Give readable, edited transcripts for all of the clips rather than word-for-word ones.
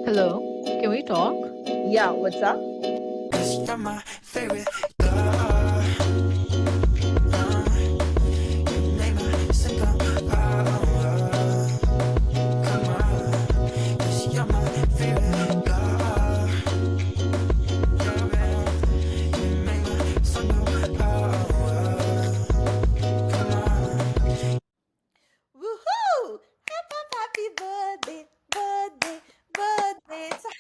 Hello, can we talk? Yeah, what's up? You're my favorite girl. You make my simple come on. 'Cause you're my favorite girl. You make my simple come on. Woohoo! Happy birthday, birthday, birthday. It's a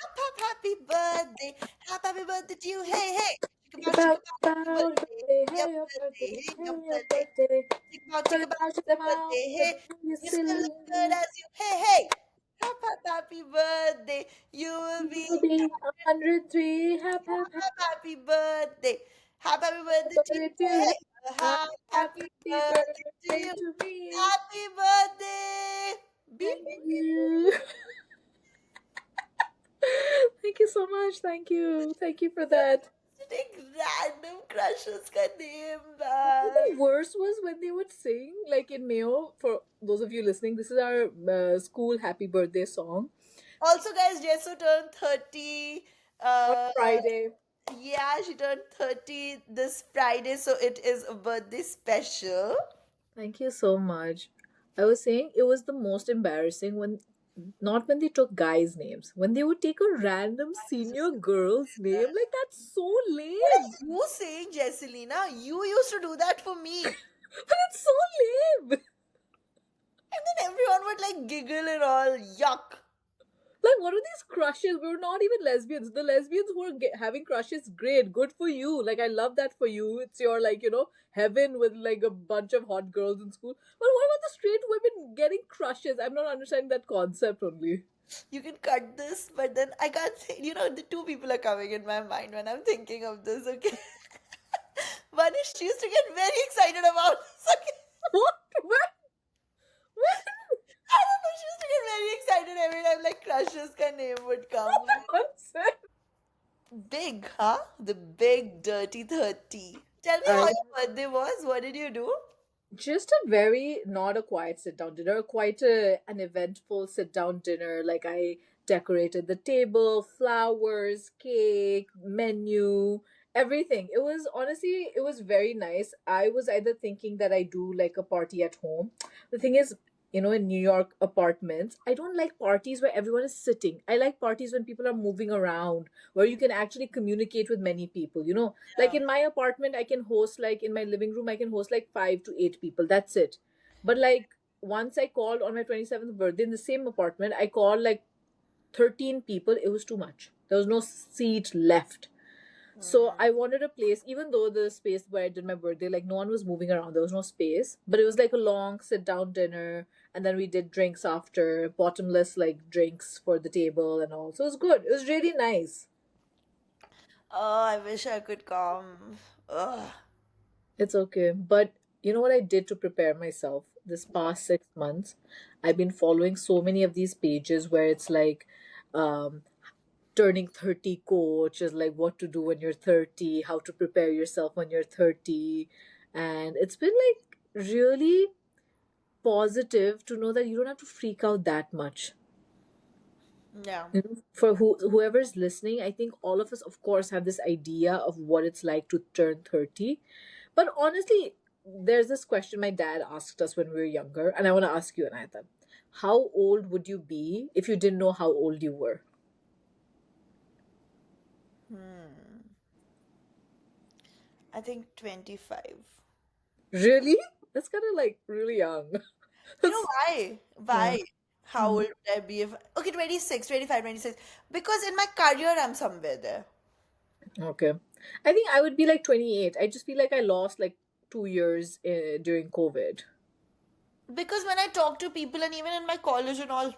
happy birthday. Happy birthday to you. Hey, hey. Shake About, about, happy about, birthday. birthday, Your hey, your birthday. birthday, Hey, hey, your your birthday. birthday. Shake about, About, happy about, birthday. Hey, you you still silly. look good as you. Hey, hey. Happy birthday. You will You be will be 103. happy birthday. Happy birthday to you. Birthday to Hey, you. hey. Happy Happy birthday to birthday you. to me. Happy birthday. Beep, Thank beep, beep. you. Thank you so much. Thank you. Thank you for that. Take random crushes ka name, The man. worst was when they would sing, like in Mayo, for those of you listening, this is our school happy birthday song Also, guys, Jesso turned 30. on Uh, Friday. yeah, she turned 30 this Friday, so it is a birthday special. Thank you so much. I was saying it was the most embarrassing when, not when they took guys' names, when they would take a random senior girl's name. Like, that's so What lame. are you saying, Jesselina? You used to do that for me. But it's so lame. And then everyone would like giggle and all. Yuck. Like, what are these crushes? We were not even lesbians. The lesbians who are having crushes, great, good for you. Like, I love that for you. It's your, like, heaven with like a bunch of hot girls in school. But what about the straight women getting crushes? I'm not understanding that concept only. You can cut this, but then I can't say, the two people are coming in my mind when I'm thinking of this, okay? One is she used to get very excited about this, okay? What? What? What? I don't know, she used to get very excited every time like Crush's ka name would come. Concept? Big, huh? The big dirty 30. Tell me how I your birthday was. What did you do? just a very not a quiet sit down dinner, quite an eventful sit down dinner. Like I decorated the table, flowers, cake, menu, everything. It was honestly, it was very nice. I was either thinking that I do like a party at home. The thing is, in New York apartments, I don't like parties where everyone is sitting. I like parties when people are moving around, where you can actually communicate with many people. Like Yeah. in my apartment, I can host, like in my living room, I can host like 5 to 8 people. That's it. But like once I called on my 27th birthday in the same apartment, I called like 13 people. It was too much. There was no seat left. So Hmm. I wanted a place, even though the space where I did my birthday, like no one was moving around, there was no space. But it was like a long sit down dinner, and then we did drinks after, bottomless like drinks for the table and all. So it was good. It was really nice. Oh, I wish I could come. Ugh. It's okay. But you know what I did to prepare myself this past 6 months? I've been following so many of these pages where it's like um turning 30 coach is like what to do when you're 30, how to prepare yourself when you're 30. And it's been like really positive to know that you don't have to freak out that much. Yeah. For whoever's listening, I think all of us, of course, have this idea of what it's like to turn 30. But honestly, there's this question my dad asked us when we were younger, and I want to ask you, Anahita. How old would you be if you didn't know how old you were? Hmm. I think 25. Really? That's kind of like really young. You know why? Yeah. Why? How old Mhm. would I be if. Okay, 26, 25, 26. Because in my career, I'm somewhere there. Okay. I think I would be like 28. I just feel like I lost like 2 years during COVID. Because when I talk to people, and even in my college and all,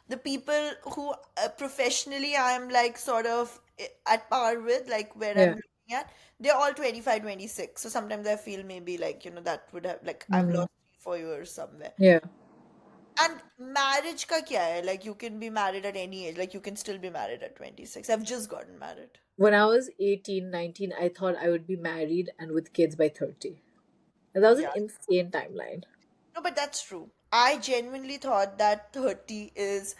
the people who professionally I'm like sort of at par with, like where I'm Yeah. looking at, they're all 25, 26. So sometimes I feel maybe like, that would have, like, I've Mm. lost 3, 4 years somewhere. Yeah. And marriage ka kya hai? Like, you can be married at any age. Like, you can still be married at 26. I've just gotten married. When I was 18, 19, I thought I would be married and with kids by 30. And that was an Yeah. insane timeline. No, but that's true. I genuinely thought that 30 is.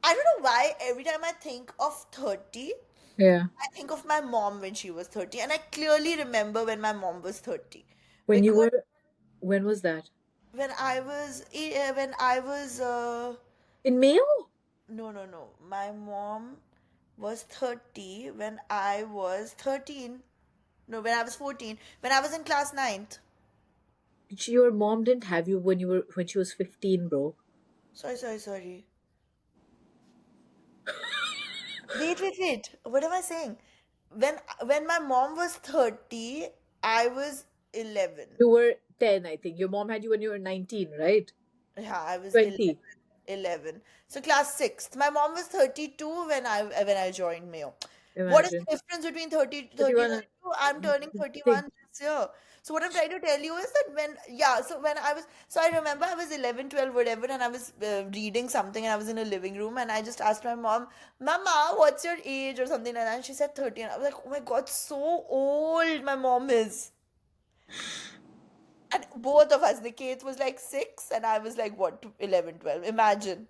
I don't know why every time I think of 30, Yeah. I think of my mom when she was 30. And I clearly remember when my mom was 30. When you Because were, when was that? when I was, In Mayo? no, no, no. My mom was 30 when I was 13. No, when I was 14. When I was in class ninth. Your mom didn't have you when you were when she was 15, bro. Sorry, sorry, sorry. Wait, wait, wait. What am I saying? When when my mom was 30, I was 11. You were 10, I think. Your mom had you when you were 19, right? Yeah, I was 20. 11. 11. So class 6th. My mom was 32 when I joined Mayo. What is Imagine. the difference between 30 and 31. 32? I'm turning Thing. 31 this year. So what I'm trying to tell you is that yeah, so I remember I was 11, 12, whatever, and I was reading something and I was in a living room and I just asked my mom, Mama, what's your age or something like that? And she said 30. And I was like, oh my God, so old my mom is. And both of us, Niket was like 6 and I was like, what, 11, 12. Imagine.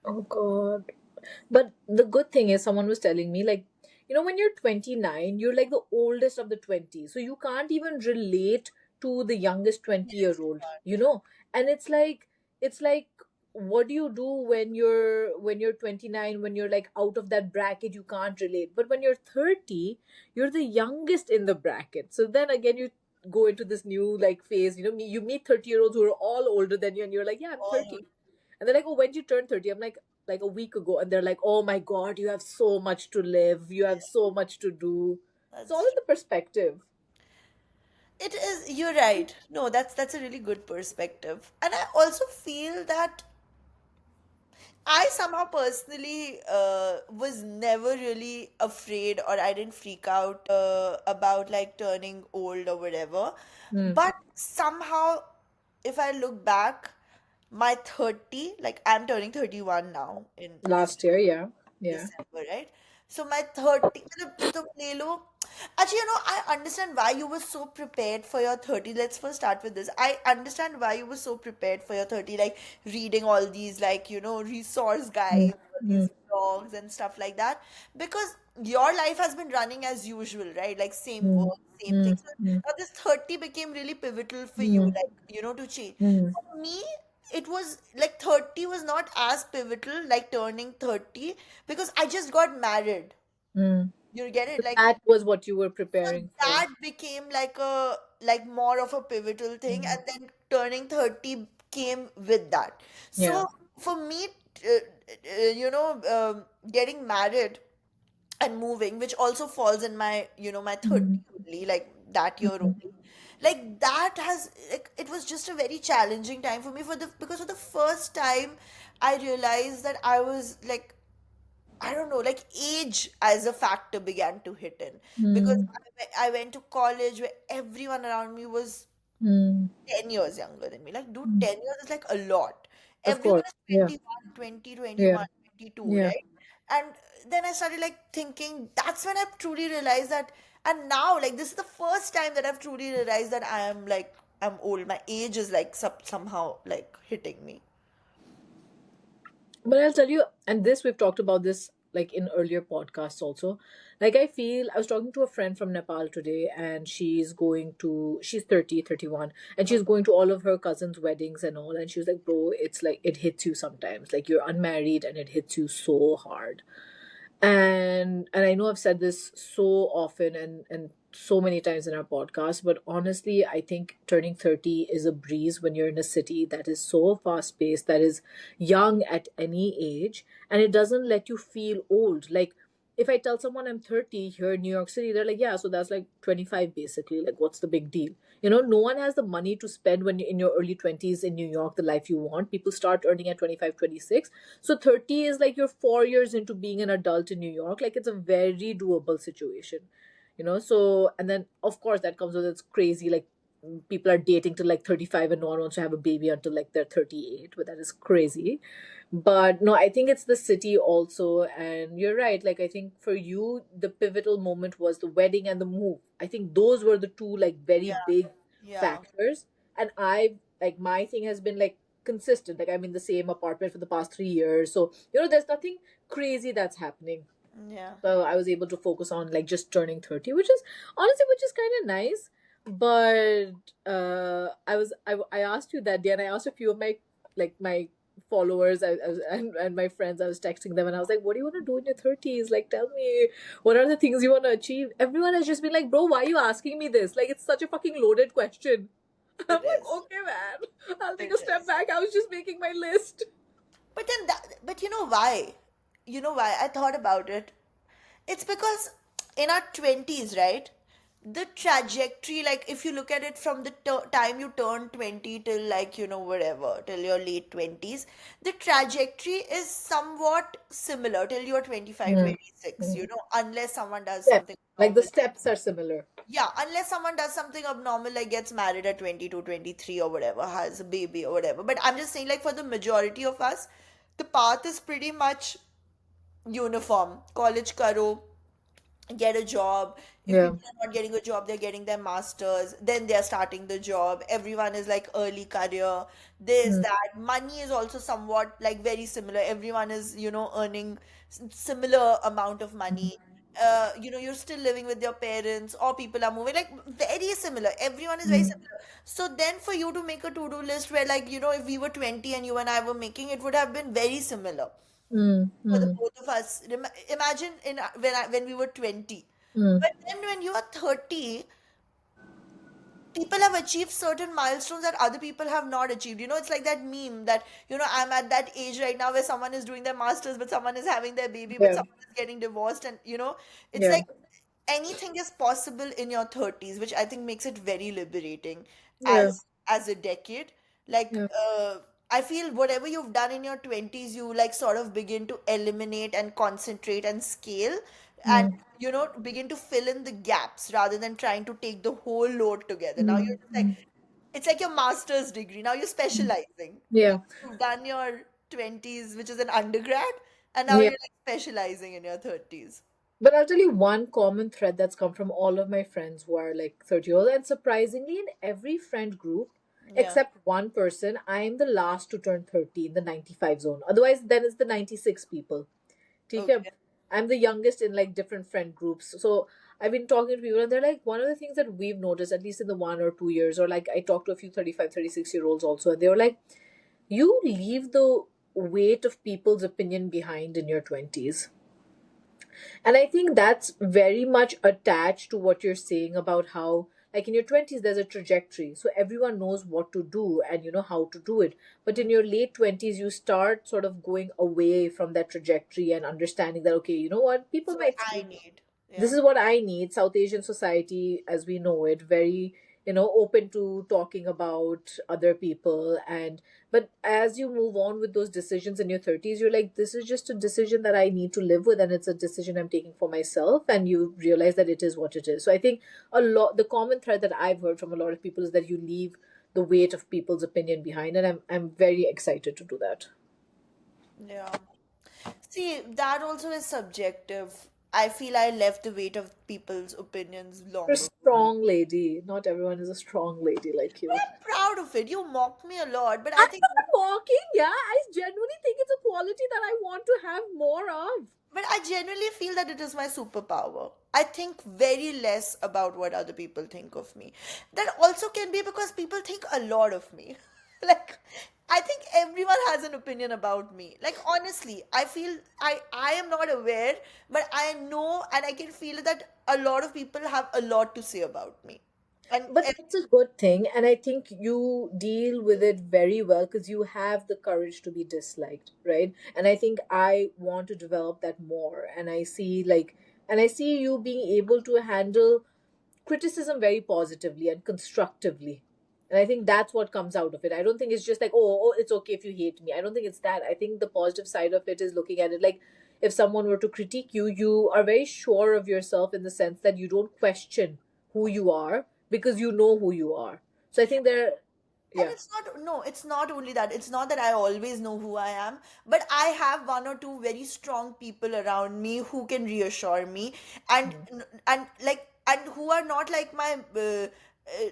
Oh, God. But the good thing is, someone was telling me, like, when you're 29, you're like the oldest of the 20s. So you can't even relate to the youngest 20-year-old, And it's like, what do you do when you're 29, when you're like out of that bracket, you can't relate. But when you're 30, you're the youngest in the bracket. So then again, you go into this new like phase, you meet 30-year-olds who are all older than you, and you're like, yeah, I'm All 30. And they're like, oh, when did you turn 30? I'm like a week ago. And they're like, oh my God, you have so much to live. You have so much to do. It's all that's in true. the perspective. It is, you're right. No, that's a really good perspective. And I also feel that I somehow personally was never really afraid or I didn't freak out about like turning old or whatever. Hmm. But somehow, if I look back, my 30, like I'm turning 31 now in this Last year, yeah. Yeah. December, right? So my 30, मतलब तुम ले लो. Actually, I understand why you were so prepared for your 30. Let's first start with this. I understand why you were so prepared for your 30, like reading all these, like, resource Hmm. guides, all Hmm. these blogs and stuff like that. Because your life has been running as usual, right? Like same Hmm. work, same Hmm. thing. So now this 30 became really pivotal for you, Hmm. like, to change. Hmm. For me, it was like 30 was not as pivotal like turning 30 because I just got married. Hmm. You get So it? Like, that was what you were so preparing for. that became like more of a pivotal thing, Hmm. and then turning 30 came with that. Yeah. So for me, getting married and moving, which also falls in my 30 Hmm. only, like that year Hmm. only. Like that has like it was just a very challenging time for me because for the first time I realized that I was like, I don't know, like age as a factor began to hit in because Hmm. I went to college where everyone around me was Hmm. 10 years younger than me. Like, dude, Hmm. 10 years is like a lot. Of Everyone course. is Yeah. 21, 20, Yeah. 21, 22, Yeah. right? And then I started like thinking, that's when I truly realized that. And now, like, this is the first time that I've truly realized that I'm old. My age is like somehow like hitting me. But I'll tell you, and this we've talked about this like in earlier podcasts also. Like I feel I was talking to a friend from Nepal today, and she's 30, 31, and she's going to all of her cousins' weddings and all. And she was like, bro, it's like it hits you sometimes. Like you're unmarried and it hits you so hard. And I know I've said this so often and so many times in our podcast, but honestly I think turning 30 is a breeze when you're in a city that is so fast paced, that is young at any age, and it doesn't let you feel old. Like if I tell someone I'm 30 here in New York City, they're like, yeah, so that's like 25 basically. Like, what's the big deal? No one has the money to spend when you're in your early 20s in New York, the life you want. People start earning at 25, 26. So 30 is like you're 4 years into being an adult in New York. Like, it's a very doable situation. So, and then of course that comes with its crazy, like, people are dating till like 35 and no one wants to have a baby until like they're 38, but that is crazy. But no, I think it's the city also. And you're right. Like, I think for you, the pivotal moment was the wedding and the move. I think those were the two, like, very Yeah, big yeah. factors. And I like my thing has been like consistent. Like I'm in the same apartment for the past 3 years, so there's nothing crazy that's happening. Yeah. So I was able to focus on like just turning 30, which is honestly, which is kind of nice. But I asked you that day, and I asked a few of my followers, and my friends. I was texting them, and I was like, "What do you want to do in your 30s? Like, tell me, what are the things you want to achieve?" Everyone has just been like, "Bro, why are you asking me this? Like, it's such a fucking loaded question." I'm It like, is. "Okay, man, I'll take It a step is. back. I was just making my list." But you know why? You know why? I thought about it. It's because in our 20s, right? The trajectory, like if you look at it from the time you turn 20 till like, whatever, till your late 20s, the trajectory is somewhat similar till you're 25, Mm. 26, Mm. unless someone does Yeah, something like the normal. steps are similar. Yeah, unless someone does something abnormal, like gets married at 22, 23, or whatever, has a baby or whatever. But I'm just saying, like, for the majority of us, the path is pretty much uniform. College karo, get a job. If Yeah. people are not getting a job, they're getting their masters, then they're starting the job. Everyone is like early career, this Mm. that. Money is also somewhat like very similar. Everyone is earning similar amount of money. You're still living with your parents, or people are moving, like very similar. Everyone is very Mm. similar. So then for you to make a to-do list where, like, if we were 20 and you and I were making, it would have been very similar Mm. for the Mm. both of us. Imagine when we were 20. Mm. But then when you are 30, people have achieved certain milestones that other people have not achieved. It's like that meme that, I'm at that age right now where someone is doing their masters, but someone is having their baby, but Yeah. someone is getting divorced. And, it's Yeah. like anything is possible in your 30s, which I think makes it very liberating Yeah. as a decade. Like, Yeah. I feel whatever you've done in your 20s, you like sort of begin to eliminate and concentrate and scale, and Mm. begin to fill in the gaps rather than trying to take the whole load together. Now Mm. you're just like, Mm. it's like your master's degree. Now you're specializing. Yeah. You've done your 20s, which is an undergrad, and now Yeah. you're like specializing in your 30s. But I'll tell you one common thread that's come from all of my friends who are like 30 years old. And surprisingly, in every friend group, Yeah. except one person, I'm the last to turn 30 in the 95 zone. Otherwise, then it's the 96 people. ठीक है? Okay. I'm the youngest in like different friend groups. So I've been talking to people, and they're like, one of the things that we've noticed, at least in the 1 or 2 years, or like I talked to a few 35, 36 year olds also, and they were like, you leave the weight of people's opinion behind in your 20s. And I think that's very much attached to what you're saying about how, like in your 20s, there's a trajectory. So everyone knows what to do and you know how to do it. But in your late 20s, you start sort of going away from that trajectory and understanding that, okay, you know what, This people is what might I say need. this Yeah. is what I need. South Asian society, as we know it, very, open to talking about other people. And, but as you move on with those decisions in your 30s, you're like, this is just a decision that I need to live with, and it's a decision I'm taking for myself. And you realize that it is what it is. So I think the common thread that I've heard from a lot of people is that you leave the weight of people's opinion behind. And I'm very excited to do that. Yeah. See, that also is subjective. I feel I left the weight of people's opinions You're a long ago. strong lady. Not everyone is a strong lady like you. I'm proud of it. You mock me a lot, but I'm I think not mocking, yeah. I genuinely think it's a quality that I want to have more of. But I genuinely feel that it is my superpower. I think very less about what other people think of me. That also can be because people think a lot of me. Like, I think everyone has an opinion about me. Like, honestly, I feel I am not aware, but I know and I can feel that a lot of people have a lot to say about me. And But that's a good thing. And I think you deal with it very well because you have the courage to be disliked, right? And I think I want to develop that more. And I see you being able to handle criticism very positively and constructively. And I think that's what comes out of it. I don't think it's just like, oh, it's okay if you hate me. I don't think it's that. I think the positive side of it is looking at it like if someone were to critique you, you are very sure of yourself in the sense that you don't question who you are because you know who you are. So I think there, And yeah. it's not, no, it's not only that. It's not that I always know who I am, but I have one or two very strong people around me who can reassure me, and Mm. and like and who are not like my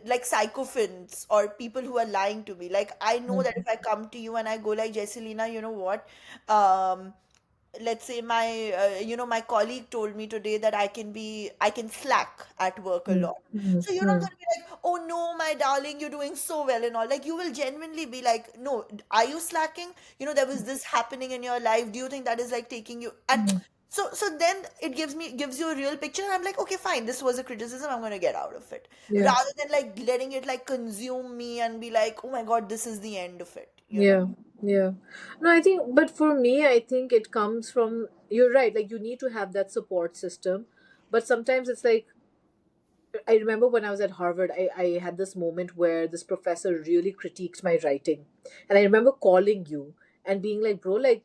like sycophants or people who are lying to me. Like I know that Mm, if I come to you and I go like, Jesselina, you know what? Um, let's say my my colleague told me today that I can slack at work a mm, lot. mm, So you're not mm, going to be like, oh no, my darling, you're doing so well and all. Like you will genuinely be like, no, are you slacking? There was this happening in your life. Do you think that is like taking you? And mm. so then it gives you a real picture. And I'm like, okay, fine, this was a criticism. I'm gonna get out of it, Yeah, rather than like letting it like consume me and be like, oh my God, this is the end of it. yeah, yeah. No, I think, but for me, I think it comes from, you're right, like you need to have that support system. But sometimes it's like, I remember when I was at Harvard, I had this moment where this professor really critiqued my writing. And I remember calling you and being like, bro, like,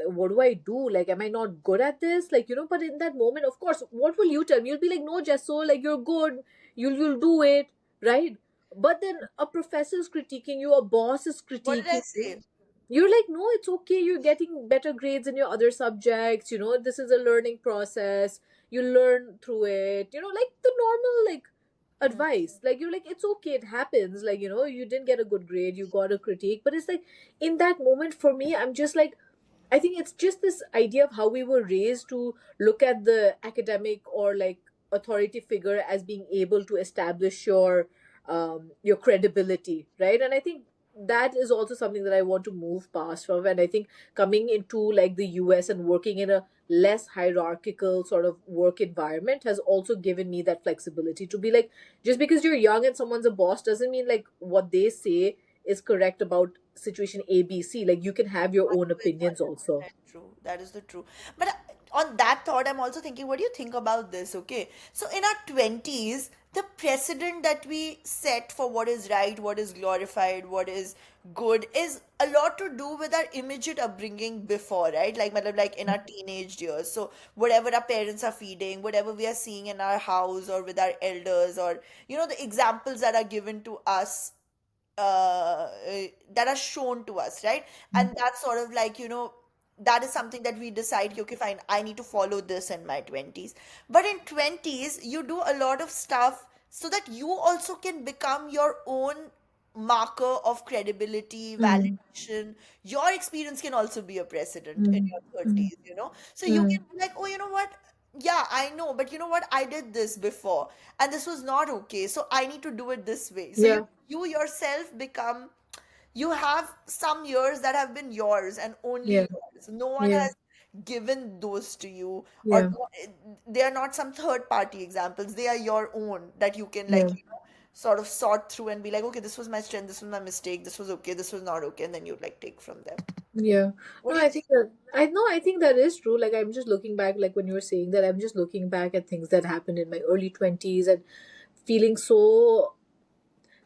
what do I do? Like, am I not good at this? Like, but in that moment, of course, what will you tell me? You'll be like, no, Jesso, like, you're good. You'll do it, right? But then a professor is critiquing you, a boss is What did I critiquing you. say? You're like, no, it's okay. You're getting better grades in your other subjects. This is a learning process. You learn through it. Like the normal, like, Hmm. advice. Like, you're like, it's okay. It happens. Like, you didn't get a good grade. You got a critique. But it's like, in that moment, for me, I'm just like, I think it's just this idea of how we were raised to look at the academic or like authority figure as being able to establish your credibility, right? And I think that is also something that I want to move past from. And I think coming into like the US and working in a less hierarchical sort of work environment has also given me that flexibility to be like, just because you're young and someone's a boss doesn't mean like what they say is correct about situation ABC. Like you can have your own opinions also. 100% true. That is the true. But on that thought, I'm also thinking, what do you think about this? Okay. So in our 20s, the precedent that we set for what is right, what is glorified, what is good is a lot to do with our immediate upbringing before, right? Like, matlab, like in our teenage years. So whatever our parents are feeding, whatever we are seeing in our house or with our elders, or, the examples that are given to us that are shown to us, right? And that's sort of like, that is something that we decide, okay, fine, I need to follow this in my 20s. But in 20s, you do a lot of stuff so that you also can become your own marker of credibility, Mm, validation. Your experience can also be a precedent in mm, your mm, 30s. So you can mm. be like, oh, you know what? Yeah, I know, but you know what? I did this before and this was not okay. So I need to do it this way. So you Yeah, you yourself become, you have some years that have been yours and only yeah, yours. No one yeah, has given those to you, or yeah, they are not some third party examples. They are your own that you can like, yeah, sort of sort through and be like, okay, this was my strength, this was my mistake, this was okay, this was not okay, and then you like take from them. yeah. What No, do you I think? think that I know. I think that is true. Like I'm just looking back, like when you were saying that, I'm just looking back at things that happened in my early 20s and feeling so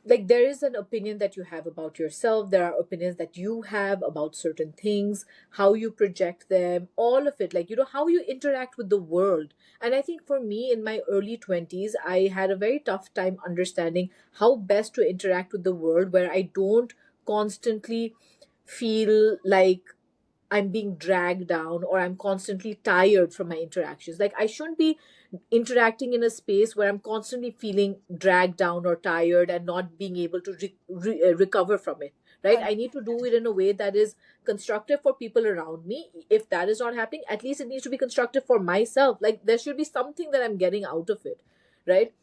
like there is an opinion that you have about yourself, there are opinions that you have about certain things, how you project them, all of it, like how you interact with the world. And I think for me in my early 20s I had a very tough time understanding how best to interact with the world where I don't constantly feel like I'm being dragged down or I'm constantly tired from my interactions. Like I shouldn't be interacting in a space where I'm constantly feeling dragged down or tired and not being able to recover from it. Right? I need to do it in a way that is constructive for people around me. If that is not happening, at least it needs to be constructive for myself. Like there should be something that I'm getting out of it. Right?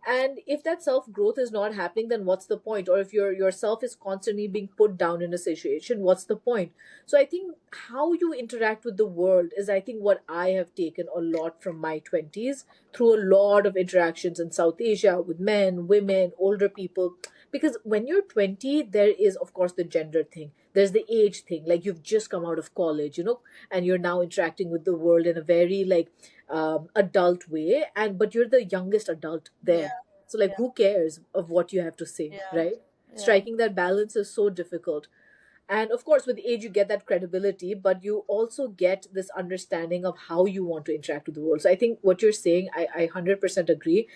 And if that self growth is not happening, then what's the point? Or if yourself is constantly being put down in a situation, what's the point? So I think how you interact with the world is, I think, what I have taken a lot from my 20s through a lot of interactions in South Asia with men, women, older people. Because when you're 20, there is, of course, the gender thing. There's the age thing. Like you've just come out of college, and you're now interacting with the world in a very like adult way. And but you're the youngest adult Yeah, there. So like, yeah, who cares of what you have to say, yeah, right? yeah, Striking that balance is so difficult. And of course, with age, you get that credibility, but you also get this understanding of how you want to interact with the world. So I think what you're saying, I 100% agree.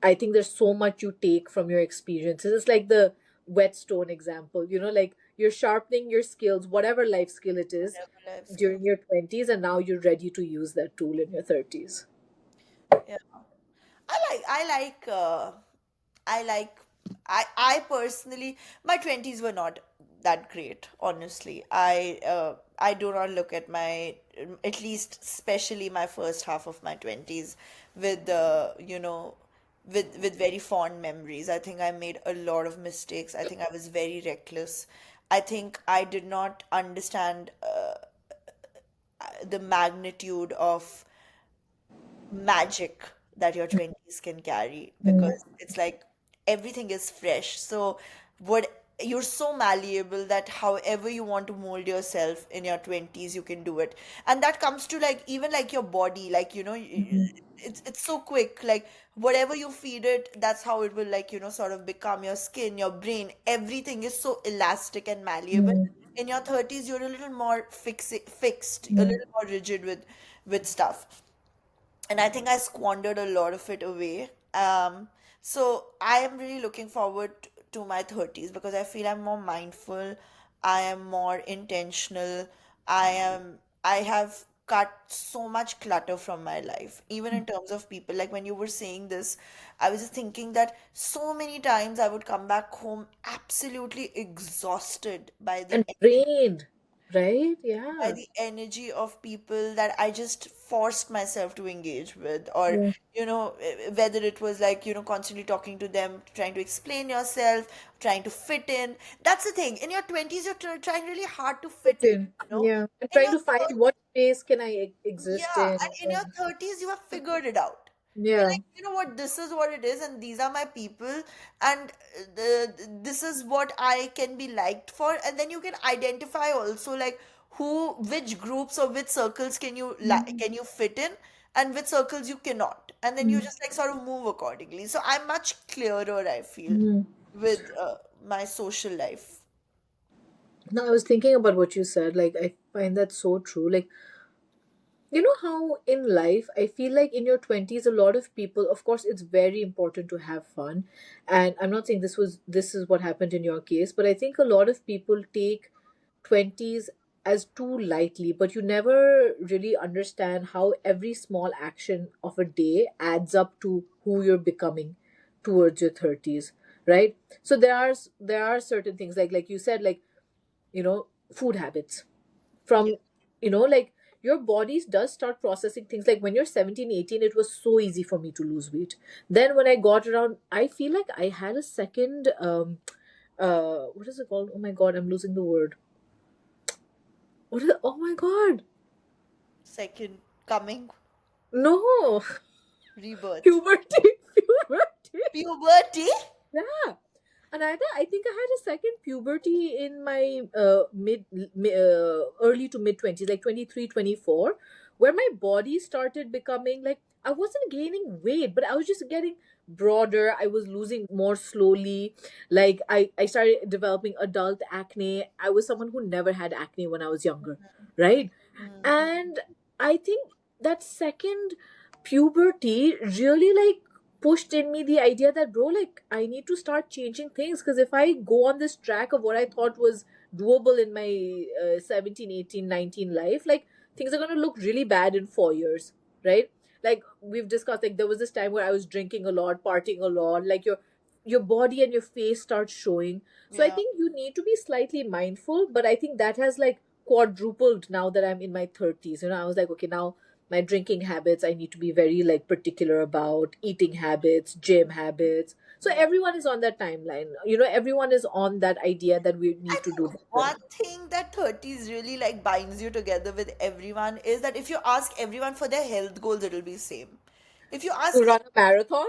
I think there's so much you take from your experiences. It's like the whetstone example, like you're sharpening your skills, whatever life skill it is, whatever life skill. during your 20s, and now you're ready to use that tool in your 30s. Yeah. I like I like I personally, my 20s were not that great, honestly. I do not look at my, at least especially my first half of my 20s with with very fond memories. I think I made a lot of mistakes. I think I was very reckless. I think I did not understand the magnitude of magic that your 20s can carry, Mm. because it's like everything is fresh. So what, you're so malleable that however you want to mold yourself in your 20s, you can do it. And that comes to like even like your body, like it's so quick, like whatever you feed it, that's how it will, like sort of become. Your skin, your brain, everything is so elastic and malleable. Mm. In your 30s, you're a little more fixed, a Mm. little more rigid with stuff, and I think I squandered a lot of it away. So I am really looking forward to my 30s, because I feel I'm more mindful, I am more intentional, I have cut so much clutter from my life, even in terms of people. Like when you were saying this, I was just thinking that so many times I would come back home absolutely exhausted by the And drained, right? Yeah. of people that I just forced myself to engage with, or Yeah. whether it was like constantly talking to them, trying to explain yourself, trying to fit in. That's the thing. In your 20s, you're trying really hard to Fit fit in. in. Yeah. And In trying your to find what space can I exist Yeah, in. and in your 30s, you have figured it out. You're Yeah. like, you know what, this is what it is, and these are my people, and this is what I can be liked for. And then you can identify also, like, which groups or which circles can you fit in, and which circles you cannot. And then you just like sort of move accordingly. So I'm much clearer, I feel, Mm. with my social life. No, I was thinking about what you said. Like, I find that so true. Like, you know how in life, I feel like in your 20s, a lot of people, of course, it's very important to have fun. And I'm not saying this is what happened in your case, but I think a lot of people take 20s as too lightly, but you never really understand how every small action of a day adds up to who you're becoming towards your 30s, right? So there are certain things like you said, like, food habits from, like, your body does start processing things. Like when you're 17, 18, it was so easy for me to lose weight. Then when I got around, I feel like I had a second what is it called? Oh my god, I'm losing the word. Oh my god. Second coming, No. rebirth, Puberty. Puberty. puberty. Yeah. And I think I had a second puberty in my early to mid 20s, like 23, 24, where my body started becoming like, I wasn't gaining weight, but I was just getting broader. I was losing more slowly. Like I started developing adult acne. I was someone who never had acne when I was younger, right? And I think that second puberty really like pushed in me the idea that, bro, like, I need to start changing things, because if I go on this track of what I thought was doable in my 17, 18, 19 life, like, things are going to look really bad in 4 years, right? Like we've discussed, like there was this time where I was drinking a lot, partying a lot, like your body and your face starts showing. So I Yeah. think you need to be slightly mindful, but I think that has like quadrupled now that I'm in my 30s. I was like, okay, now my drinking habits I need to be very like particular about, eating habits, gym habits. So Yeah. everyone is on that timeline. Everyone is on that idea that we I need to do think better. one thing that 30s really like binds you together with everyone is that if you ask everyone for their health goals, it'll be same. If you To ask, run a marathon.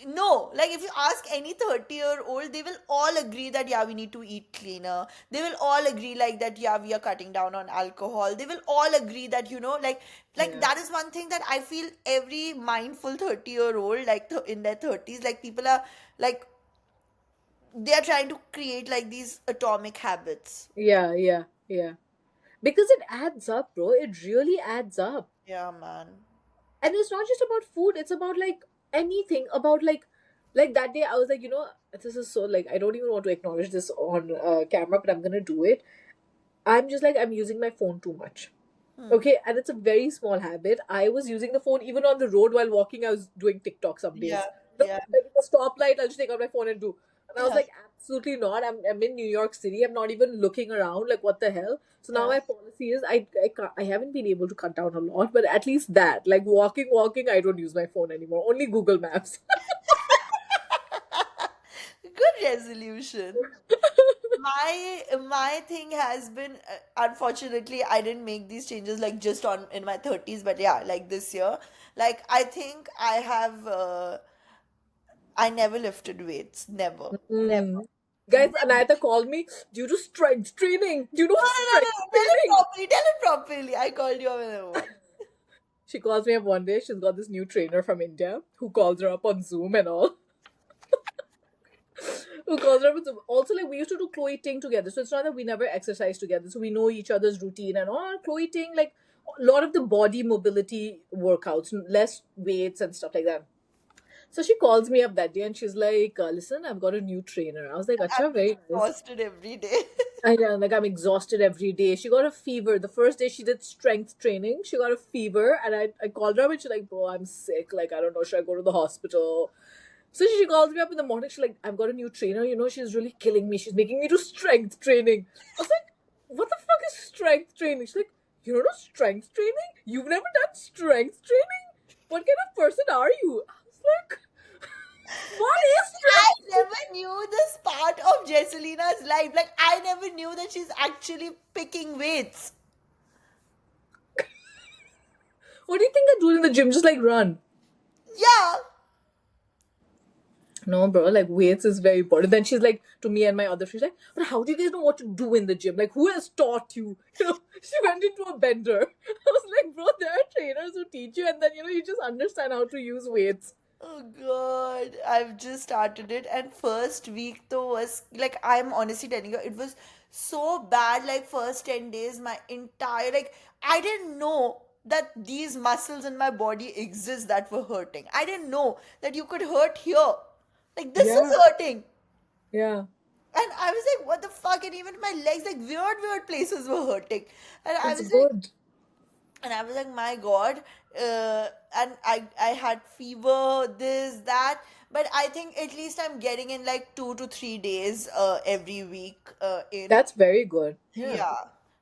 no, like if you ask any 30-year-old, they will all agree that yeah, we need to eat cleaner. They will all agree like that, yeah, we are cutting down on alcohol. They will all agree that, like Yeah. that is one thing that I feel every mindful 30-year-old, like in their 30s, like people are like, they are trying to create like these atomic habits. Yeah, yeah, yeah. Because it adds up, bro. It really adds up. Yeah, man. And it's not just about food, it's about like anything, about like that day I was like, this is so, like, I don't even want to acknowledge this on camera, but I'm gonna do it. I'm just like, I'm using my phone too much. Okay, and it's a very small habit. I was using the phone even on the road while walking. I was doing TikTok some Yeah. days. Yeah. Like at the stoplight, I'll just take out my phone and do. And I was Yeah. like, absolutely not. I'm in New York City. I'm not even looking around. Like, what the hell? So now Yeah. my policy is I haven't been able to cut down a lot, but at least that. Like walking, I don't use my phone anymore. Only Google Maps. Good resolution. My thing has been unfortunately I didn't make these changes like just on in my 30s, but yeah, like this year, like I think I never lifted weights, never, never. Mm. Guys, Anahita called me due to strength training. Do you know No, what no, no, no, strength no. Tell it training? properly. Tell it properly. I called you on another one. She calls me up one day. She's got this new trainer from India who calls her up on Zoom and all. Who calls her up on Zoom. Also, like, we used to do Chloe Ting together. So it's not that we never exercise together. So we know each other's routine and all. Chloe Ting, like, a lot of the body mobility workouts, less weights and stuff like that. So she calls me up that day and she's like, listen, I've got a new trainer. I was like, I'm Acha, very nice. exhausted every day. I know, like I'm exhausted every day. She got a fever. The first day she did strength training, she got a fever, and I called her up and she's like, bro, I'm sick. Like, I don't know, should I go to the hospital? So she calls me up in the morning. She's like, I've got a new trainer, she's really killing me. She's making me do strength training. I was like, what the fuck is strength training? She's like, you don't know strength training? You've never done strength training? What kind of person are you? I was like, what is I strength? never knew this part of Jesselina's life. Like, I never knew that she's actually picking weights. What do you think I do in the gym? Just like run. Yeah. No, bro, like weights is very important. Then she's like to me and my other friends, like, but how do you guys know what to do in the gym? Like, who has taught you? She went into a bender. I was like, bro, there are trainers who teach you, and then you just understand how to use weights. Oh God, I've just started it, and first week though was like I'm honestly telling you, it was so bad. Like first 10 days, my entire like I didn't know that these muscles in my body exist that were hurting. I didn't know that you could hurt here. Like this is Yeah, hurting. yeah, And I was like, what the fuck? And even my legs, like weird places were hurting. And I that's was like, good. my God. And I had fever, this, that. But I think at least I'm getting in like 2 to 3 days every week in. That's very good. Yeah, Yeah.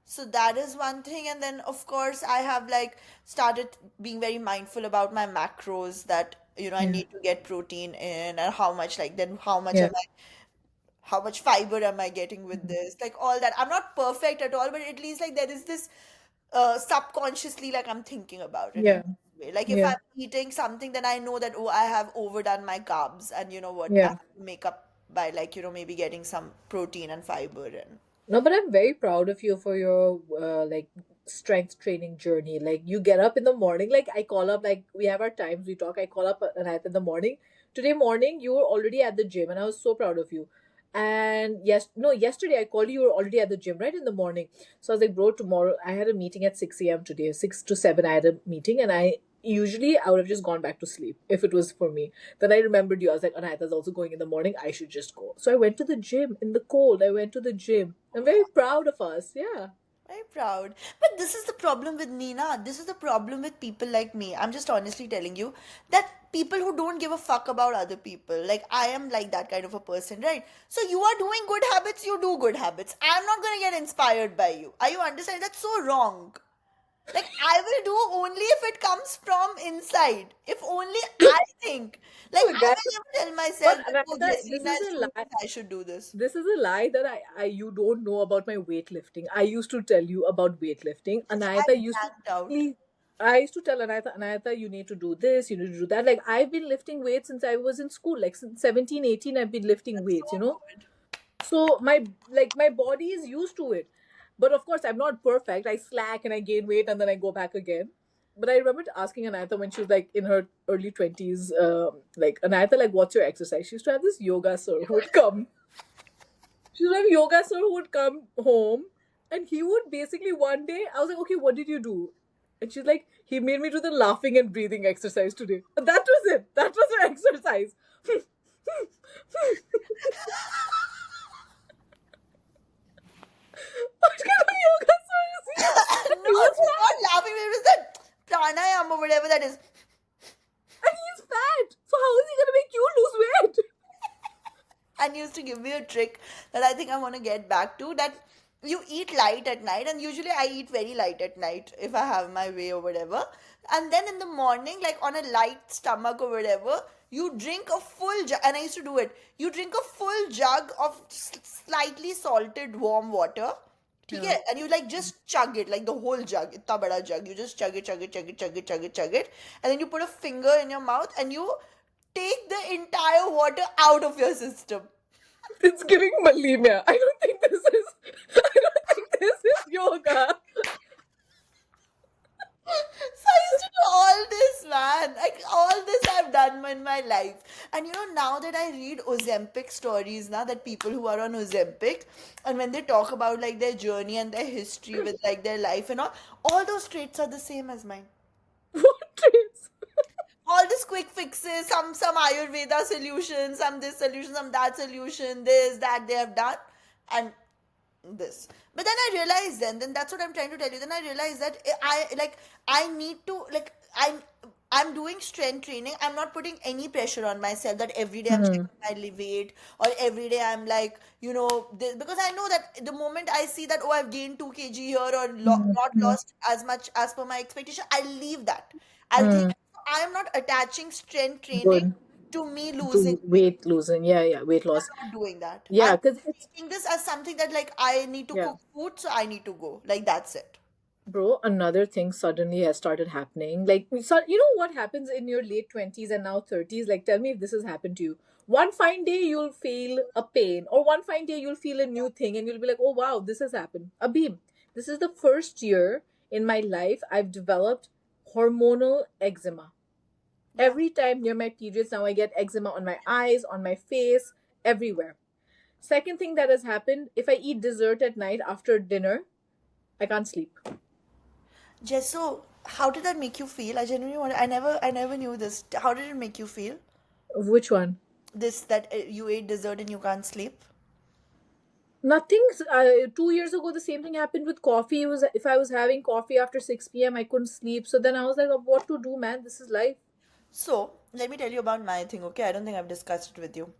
So that is one thing. And then, of course, I have like started being very mindful about my macros that, I yeah, need to get protein in and how much, like, then yeah, how much fiber am I getting with this? Like all that. I'm not perfect at all, but at least like there is this subconsciously like I'm thinking about it in yeah, this way. Like if yeah, I'm eating something, then I know that oh I have overdone my carbs, and you know what I yeah. have to make up by like maybe getting some protein and fiber in. No, but I'm very proud of you for your like strength training journey. Like you get up in the morning, like I call up, like we have our times we talk. I call up at night in the morning. Today morning you were already at the gym, and I was so proud of you. And yes, no, yesterday I called you. You were already at the gym, right, in the morning. So I was like, bro, tomorrow I had a meeting at 6 a.m. today. 6 to 7 I had a meeting, and I would have just gone back to sleep if it was for me. Then I remembered you. I was like, Anahita's also going in the morning. I should just go. So I went to the gym in the cold. I went to the gym. I'm very proud of us. Yeah. Very proud. But this is the problem with Nina. This is the problem with people like me. I'm just honestly telling you that people who don't give a fuck about other people, like I am like that kind of a person, right? So you are doing good habits, you do good habits. I'm not gonna get inspired by you. Are you understanding? That's so wrong. Like I will do only if it comes from inside. If only I think. Like Oh, I guys, will never tell but myself that oh Anahita, this Jesselina is is a doing lie. this, I should do this. This is a lie that I you don't know about my weightlifting. I used to tell you about weightlifting. I Anahita used to blanked out. please. I used to tell Anahita, you need to do this, you need to do that. Like I've been lifting weights since I was in school. Like since 17, 18, I've been lifting That's weights, so good. So my body is used to it. But of course I'm not perfect. I slack and I gain weight and then I go back again. But I remember asking Anahita when she was like in her early 20s, like Anahita, like what's your exercise? She used to have this yoga sir who would come. She used to have yoga sir who would come home and he would basically one day I was like, okay, what did you do? And she's like, he made me do the laughing and breathing exercise today. And that was it. That was her exercise. What kind of yoga sir is he? And No, he was she's fat. not laughing. It was that pranayama or whatever that is. And he's fat. So how is he gonna make you weird trick that I think I want to get back to, that you eat light at night, and usually I eat very light at night if I have my way or whatever. And then in the morning, like on a light stomach or whatever, you drink a full jug, and I used to do it. You drink a full jug of slightly salted warm water. ठीक Yeah. है, and you like just chug it, like the whole jug, इतना बड़ा jug, you just chug it, chug it, chug it, chug it, chug it, chug it, and then you put a finger in your mouth and you take the entire water out of your system. It's giving bulimia. I don't think this is. I don't think this is yoga. So I used to do all this, man. Like all this I've done in my life. And you know, now that I read Ozempic stories, now that people who are on Ozempic, and when they talk about like their journey and their history with like their life and all those traits are the same as mine. What traits? All these quick fixes, some Ayurveda solution, some this solution, some that solution, this, that they have done. And this, but then I realized, then that's what I'm trying to tell you, then I realized that I need to, like, I'm doing strength training. I'm not putting any pressure on myself that every day I'm checking my weight, or every day I'm like, this, because I know that the moment I see that, oh, I've gained 2 kg here, or not lost as much as per my expectation, I'll leave that. I'll think I am not attaching strength training Good. to me losing To weight. weight losing. Yeah, weight loss. I'm not doing that. Yeah, I'm because it's taking this as something that, like, I need to yeah. cook food, so I need to go. Like, that's it. Bro, another thing suddenly has started happening. Like, so, you know what happens in your late 20s and now 30s? Like, tell me if this has happened to you. One fine day, you'll feel a pain, or one fine day, you'll feel a new thing, and you'll be like, oh, wow, this has happened. Abhi, this is the first year in my life I've developed hormonal eczema. Yeah. Every time near my periods, now I get eczema on my eyes, on my face, everywhere. Second thing that has happened, if I eat dessert at night after dinner, I can't sleep. Jesso, how did that make you feel? I genuinely want. I never knew this. How did it make you feel? Which one? This that you ate dessert and you can't sleep. Nothing. 2 years ago, the same thing happened with coffee. It was if I was having coffee after 6 p.m., I couldn't sleep. So then I was like, "Oh, what to do, man? This is life." So let me tell you about my thing. Okay, I don't think I've discussed it with you.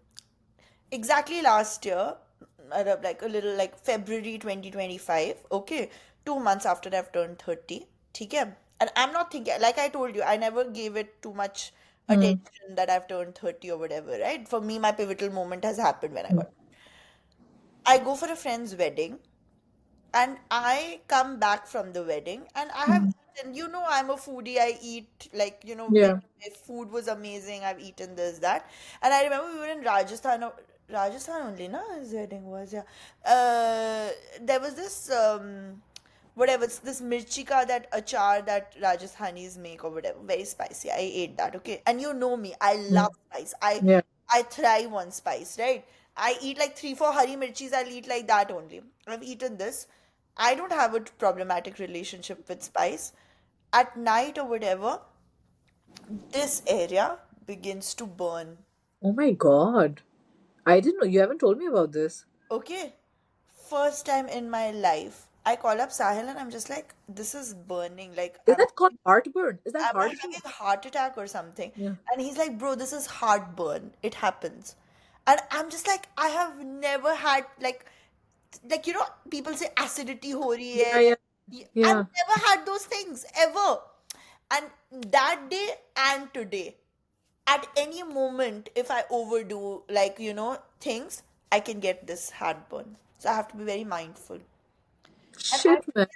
Exactly last year, like a little, like February 2025. Okay, 2 months after I've turned 30. Okay, and I'm not thinking, like I told you, I never gave it too much attention that I've turned 30 or whatever, right? For me, my pivotal moment has happened when I go for a friend's wedding, and I come back from the wedding, and I have eaten, I'm a foodie. I eat, like, Yeah. if food was amazing, I've eaten this, that. And I remember we were in Rajasthan, Rajasthan only, na, his wedding was, yeah. There was this, whatever, it's this mirchika, that achar that Rajasthanis make or whatever, very spicy. I ate that, okay? And you know me, I love spice. Yeah. I thrive on spice, right? I eat like 3, 4 hari mirchis, I'll eat like that only. I've eaten this. I don't have a problematic relationship with spice. At night or whatever, this area begins to burn. Oh my God. I didn't know. You haven't told me about this. Okay? First time in my life, I call up Sahil and I'm just like, this is burning. Like, Is that called heartburn? Is that am I heartburn? having a heart attack or something? Yeah. And he's like, bro, this is heartburn. It happens. And I'm just like, I have never had, like, people say acidity ho rahi Yeah, hai. yeah. I've Yeah. never had those things ever. And that day and today, at any moment, if I overdo, like, things, I can get this heartburn. So I have to be very mindful. And Shit, man.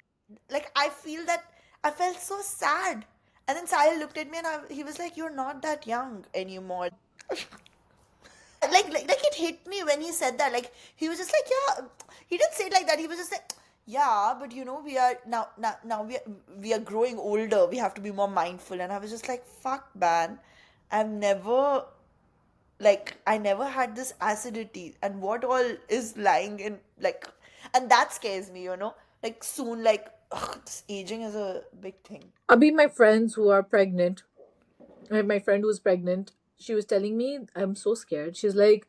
I feel that I felt so sad. And then Sahil looked at me and he was like, "You're not that young anymore." Like it hit me when he said that. Like, he was just like, yeah. He didn't say it like that. He was just like, yeah, but we are now we are growing older. We have to be more mindful. And I was just like, fuck, man. I've never I never had this acidity, and what all is lying in, like, and that scares me. Like, soon, like, ugh, this aging is a big thing. Abhi, my friends who are pregnant, I have my friend who's pregnant. She was telling me, I'm so scared. She's like,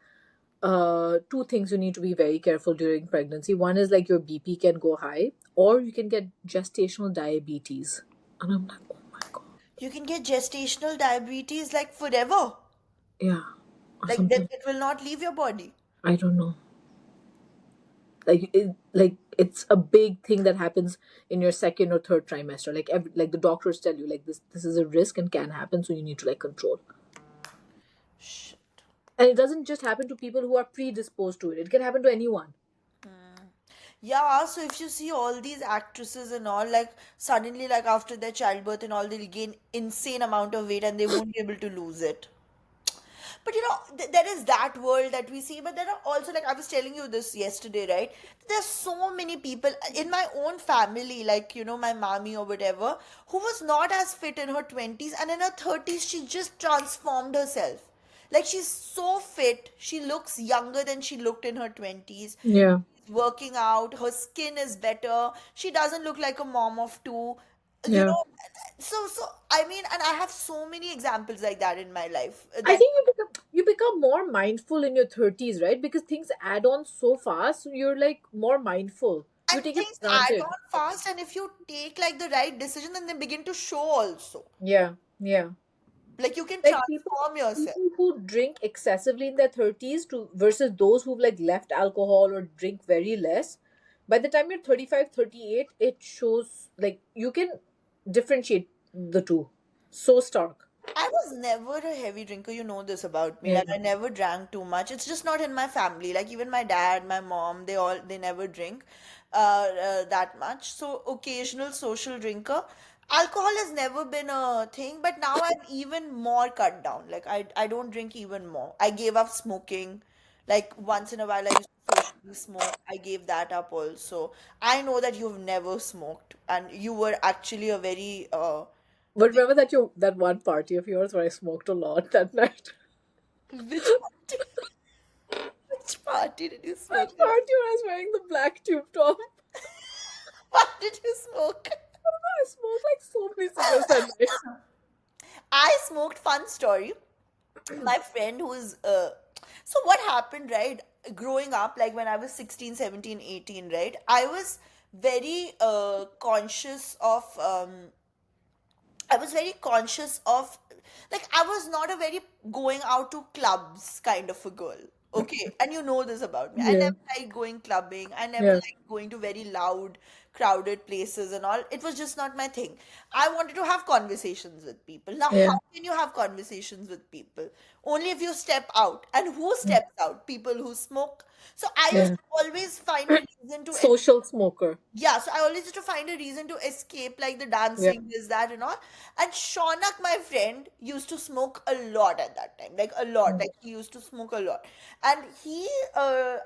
two things you need to be very careful during pregnancy. One is like your BP can go high, or you can get gestational diabetes. And I'm like, oh my God. You can get gestational diabetes, like, forever. Yeah. Or Like, that something. it will not leave your body. I don't know. like it's a big thing that happens in your second or third trimester. Like like the doctors tell you, like this is a risk and can happen, so you need to like control. Shit. And it doesn't just happen to people who are predisposed to it. It can happen to anyone. Yeah, so if you see all these actresses and all, like suddenly, like after their childbirth and all, they'll gain insane amount of weight and they won't be able to lose it. But there is that world that we see, but there are also, like I was telling you this yesterday, right? There's so many people in my own family, like, my mommy or whatever, who was not as fit in her 20s, and in her 30s, she just transformed herself. Like, she's so fit, she looks younger than she looked in her 20s. Yeah. She's working out, her skin is better, she doesn't look like a mom of two. You Yeah. know, so I mean, and I have so many examples like that in my life. I That think you become more mindful in your 30s, right? Because things add on so fast, so you're like more mindful. You and take it things for add granted. on fast, and if you take like the right decision, then they begin to show also. Yeah, yeah. Like you can Like people transform yourself. people who drink excessively in their 30s to versus those who've like left alcohol or drink very less. By the time you're 35, 38, it shows like you can differentiate the two. So stark. I was never a heavy drinker, you know this about me. Yeah. Like I never drank too much. It's just not in my family. Like even my dad, my mom, they never drink that much. So occasional social drinker. Alcohol has never been a thing, but now I'm even more cut down. Like I don't drink even more. I gave up smoking. Like once in a while I used to socially smoke. I gave that up also. I know that you've never smoked and you were actually a very But remember that one party of yours where I smoked a lot that night? which party? Which party did you That smoke in? party where I was wearing the black tube top. What did you smoke? I smoked like so many cigarettes that night. I smoked, fun story. My friend who is so what happened, right? Growing up, like when I was 16, 17, 18, right? I was very conscious of I was very conscious of, like, I was not a very going out to clubs kind of a girl. Okay. And you know this about me. I Yeah, never liked going clubbing. I never yeah, liked going to very loud, crowded places and all. It was just not my thing. I wanted to have conversations with people. Now, yeah. how can you have conversations with people? Only if you step out. And who steps out? People who smoke. So I used Yeah. to always find a reason to Social smoker. yeah, so I always used to find a reason to escape, like the Yeah. dancing, this, that, and all. And Shaunak, my friend, used to smoke a lot at that time, like a lot. Like he used to smoke a lot, and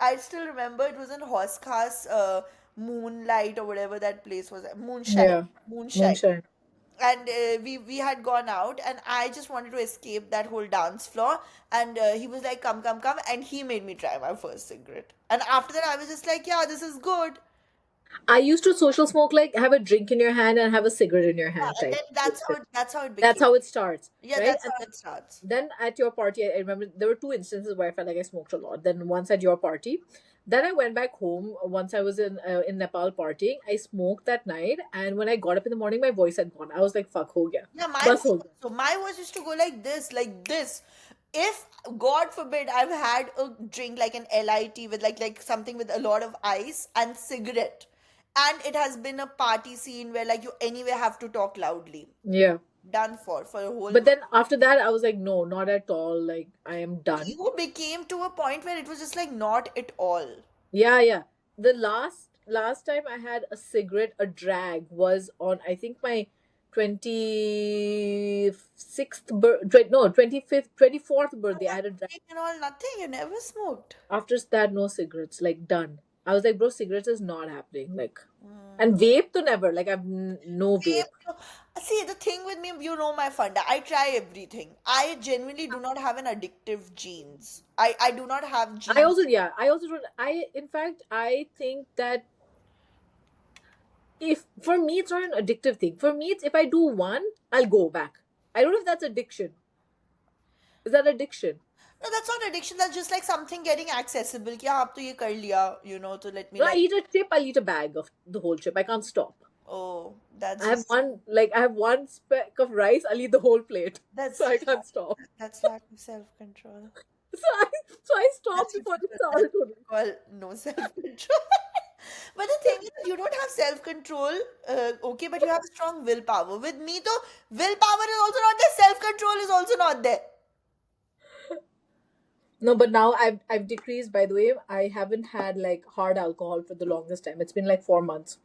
I still remember it was in Horsekhas, Moonlight or whatever that place was, Moonshine, Yeah. Moonshine. Moonshine. And we had gone out, and I just wanted to escape that whole dance floor. And he was like, "Come, come, come," and he made me try my first cigarette. And after that, I was just like, "Yeah, this is good." I used to social smoke like have a drink in your hand and have a cigarette in your Yeah, hand and type. then that's how it That's became. how it starts, Yeah, right? that's And how it starts. then at your party, I remember there were two instances where I felt like I smoked a lot. Then once at your party, then I went back home. Once I was in Nepal partying, I smoked that night, and when I got up in the morning, my voice had gone. I was like, "Fuck, ho gaya, Yeah, mine bas was ho gaya." also. My was used to go like this, like this. If God forbid I've had a drink like an LIT with like something with a lot of ice and cigarette, and it has been a party scene where like you anyway have to talk loudly. Yeah, Done for a whole but month. then after that, I was like, "No, not at all. Like I am done." You became to a point where it was just like not at all. Yeah, yeah. The last time I had a cigarette, a drag was on I think my 26th no 25th 24th birthday. I had a drag. And all nothing. You never smoked. After that, no cigarettes. Like done. I was like, bro, cigarettes is not happening. Like, and vape to never. Like I've no Same. vape. See, the thing with me, you know my funda. I try everything. I genuinely do not have an addictive genes. I do not have I genes. also yeah. I also don't. I in fact I think that if for me it's not an addictive thing. For me, it's if I do one, I'll go back. I don't know if that's addiction. Is that addiction? No, that's not addiction. That's just like something getting accessible. कि हाँ, अब तो ये कर लिया, to let me No, I like, eat a chip, I'll eat a bag of the whole chip. I can't stop. oh, that's I have just one speck of rice, I'll eat the whole plate. that's So I can't stop. that's lack of self-control. So I stopped That's before what it people started. call no self-control. But the thing is that you don't have self-control, okay, but you have strong willpower. With me, though, willpower is also not there, self-control is also not there. No, but now I've decreased. By the way, I haven't had like hard alcohol for the longest time. It's been like 4 months.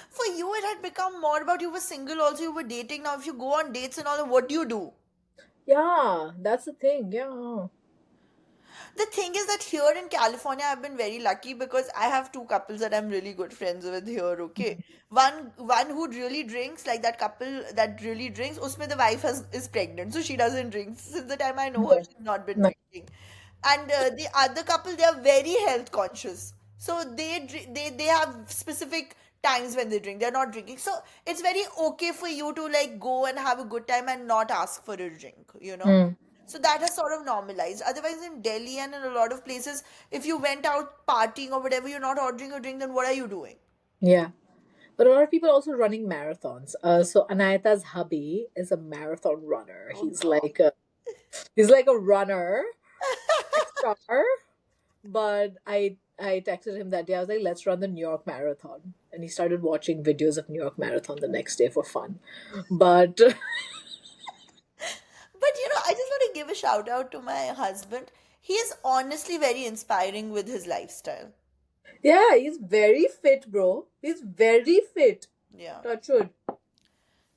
For you, it had become more about you were single, also you were dating. Now, if you go on dates and all, what do you do? Yeah, that's the thing. Yeah. The thing is that here in California, I've been very lucky because I have two couples that I'm really good friends with here. Okay, one who really drinks, like that couple that really drinks. Usme the wife is pregnant, so she doesn't drink. Since the time I know her, Okay. she's not been Nice. drinking. And the other couple, they are very health conscious, so they have specific times when they drink. They're not drinking, so it's very okay for you to like go and have a good time and not ask for a drink. Mm, So that has sort of normalized. Otherwise, in Delhi and in a lot of places, if you went out partying or whatever, you're not ordering a drink, then what are you doing? yeah. But a lot of people are also running marathons. So Anayata's hubby is a marathon runner. Oh He's God. like a runner, track star. But I texted him that day. I was like, let's run the New York Marathon, and he started watching videos of New York Marathon the next day for fun. But But I just want to give a shout out to my husband. He is honestly very inspiring with his lifestyle. yeah, he's very fit, bro. He's very fit. Yeah. Touch wood.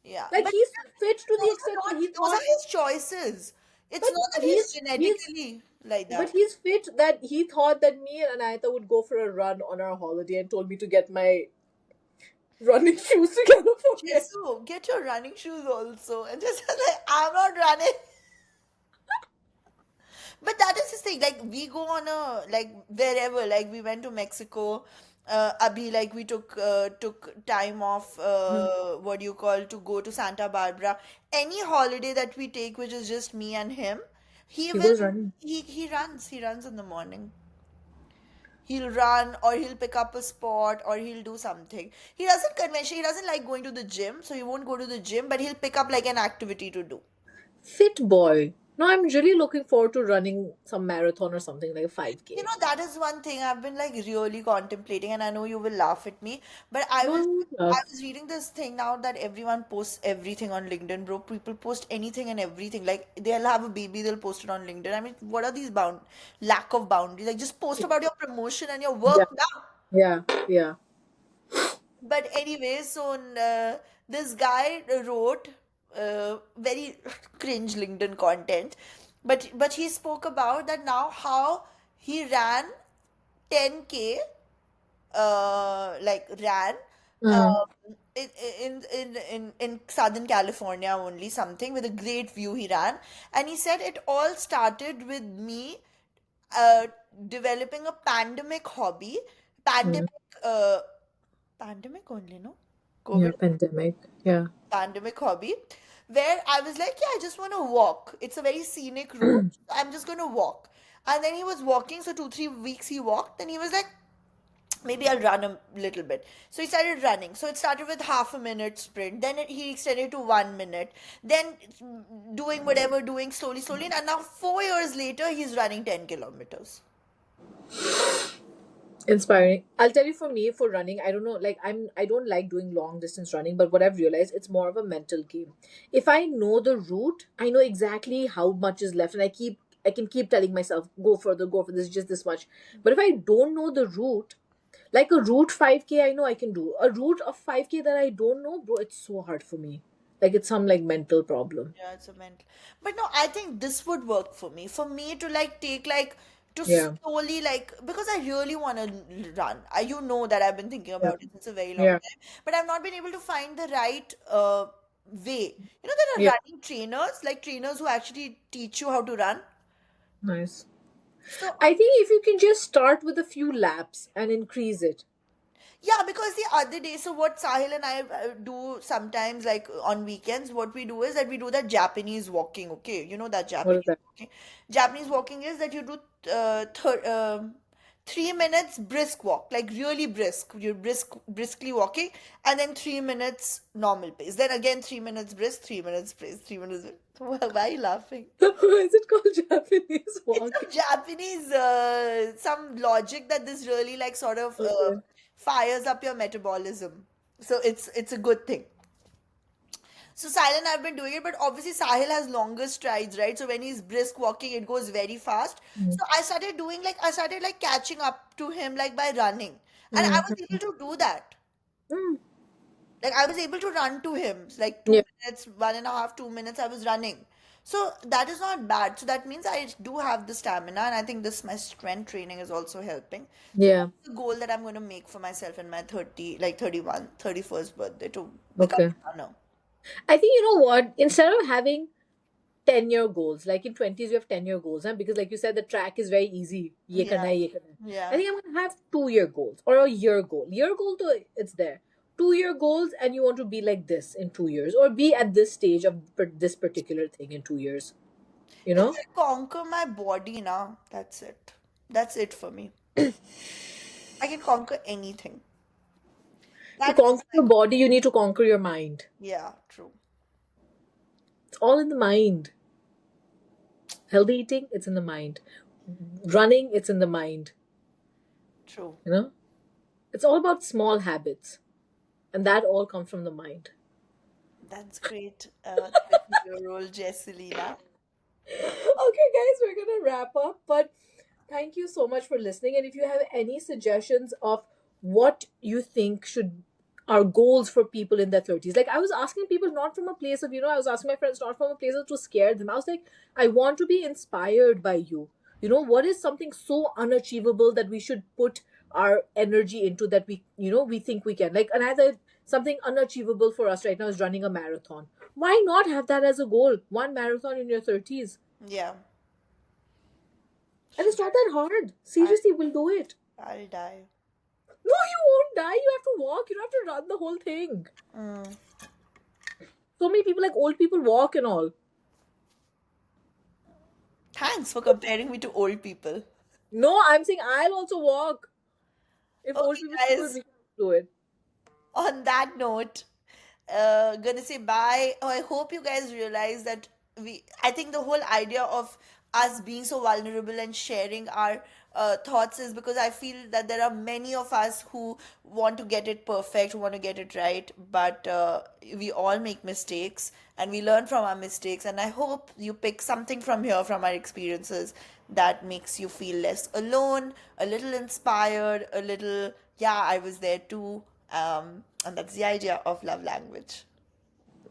Yeah. Like But he's fit to the those extent are that not, he those thought, are his choices. It's but not that he's genetically like but that. he's fit that he thought that me and Anayata would go for a run on our holiday and told me to get my running shoes to California. Yes, so get your running shoes also. And just like, I'm not running. But that is his thing. Like we go on a like wherever. Like we went to Mexico. Abhi, like we took time off. Mm. What do you call, to go to Santa Barbara? Any holiday that we take, which is just me and him, he He will. goes running. He runs. He runs in the morning. He'll run or he'll pick up a sport or he'll do something. He doesn't like going to the gym, so he won't go to the gym, but he'll pick up like an activity to do. Fit boy. No, I'm really looking forward to running some marathon or something like a 5K. That is one thing I've been like really contemplating, and I know you will laugh at me, but I was No, I was reading this thing now that everyone posts everything on LinkedIn, bro. People post anything and everything. Like they'll have a baby, they'll post it on LinkedIn. I mean, what are these lack of boundaries? Like just post about your promotion and your yeah, work now. yeah, yeah. But anyway, so this guy wrote very cringe LinkedIn content, but he spoke about that now how he ran 10K, like ran Mm. um, in Southern California only, something with a great view he ran. And he said it all started with me uh, developing a pandemic hobby. Mm. Pandemic, pandemic only, no? Yeah, COVID pandemic. Yeah. pandemic hobby, where I was like, yeah, I just want to walk. It's a very scenic route. I'm just going to walk. And then he was walking, so 2, 3 weeks he walked, and he was like, maybe I'll run a little bit. So he started running. So it started with half a minute sprint. Then he extended to 1 minute. Then doing whatever, doing slowly, slowly. And now 4 years later, he's running 10 kilometers. Inspiring. I'll tell you, for me, for running, I don't know, like I don't like doing long distance running, but what I've realized, it's more of a mental game. If I know the route, I know exactly how much is left, and I can keep telling myself, go for this, just this much. But if I don't know the route, like a route 5K, I know I can do. A route of 5K that I don't know, bro, it's so hard for me. Like it's some like mental problem. Yeah, it's a mental. But no, I think this would work for me. For me to like take like to Yeah. slowly like, because I really want to run. You know that I've been thinking Yeah. about it since a very long Yeah. time, but I've not been able to find the right way. There are Yeah. running trainers, like trainers who actually teach you how to run. Nice. So I think if you can just start with a few laps and increase it. yeah, because the other day, so what Sahil and I do sometimes, like on weekends, what we do is that we do that Japanese walking, okay? You know that What is Japanese that? walking. Japanese walking is that you do 3 minutes brisk walk, like really brisk. You're briskly walking, and then 3 minutes normal pace. Then again 3 minutes brisk, 3 minutes brisk, 3 minutes. Why are you laughing? Why is it called Japanese It's walking? some Japanese, some logic that this really like sort of Okay. fires up your metabolism. So it's a good thing. So Sahil and I've been doing it, but obviously Sahil has longer strides, right? So when he's brisk walking, it goes very fast. Mm. So I started like catching up to him like by running. And I was able Mm. to do that. Mm. Like I was able to run to him. Like Yeah. 2 minutes, 1.5, 2 minutes, I was running. So that is not bad. So that means I do have the stamina, and I think this my strength training is also helping. So Yeah. that's the goal that I'm going to make for myself in my 30, like 31, 31st birthday to become Okay. a runner. I think you know what? Instead of having 10-year goals, like in 20s, you have 10-year goals, huh? Because like you said, the track is very easy. Ye karna Yeah, hai, ye karna hai. I yeah. think I'm gonna have 2-year goals or a year goal. Year goal, though, it's there. 2-year goals, and you want to be like this in 2 years, or be at this stage of this particular thing in 2 years. You If know, I conquer my body now, that's it. That's it for me. I can conquer anything. to That is conquer my your goal. body, you need to conquer your mind. Yeah, true. It's all in the mind. Healthy eating, it's in the mind. Running, it's in the mind. True. You know, it's all about small habits, and that all comes from the mind. That's great. 30-year-old Jesselina. Okay, guys, we're gonna wrap up. But thank you so much for listening. And if you have any suggestions of what you think should are goals for people in their 30s, like I was asking people not from a place of, I was asking my friends not from a place of to scare them. I was like, I want to be inspired by you. What is something so unachievable that we should put our energy into, that we think we can? Like another something unachievable for us right now is running a marathon. Why not have that as a goal? One marathon in your 30s. Yeah. And it's not that hard. I, Seriously, we'll do it. I'll die. No, you won't die. You have to walk. You don't have to run the whole thing. Mm. So many people, like old people, walk and all. Thanks for comparing me to old people. No, I'm saying I'll also walk. If old Okay, people can do it, guys. we can do it. On that note, gonna say bye. Oh, I hope you guys realize that I think the whole idea of us being so vulnerable and sharing our thoughts is because I feel that there are many of us who want to get it perfect, who want to get it right, but we all make mistakes and we learn from our mistakes. And I hope you pick something from here, from our experiences, that makes you feel less alone, a little inspired, a little, yeah, I was there too. And that's the idea of love language.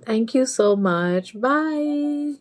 Thank you so much. Bye.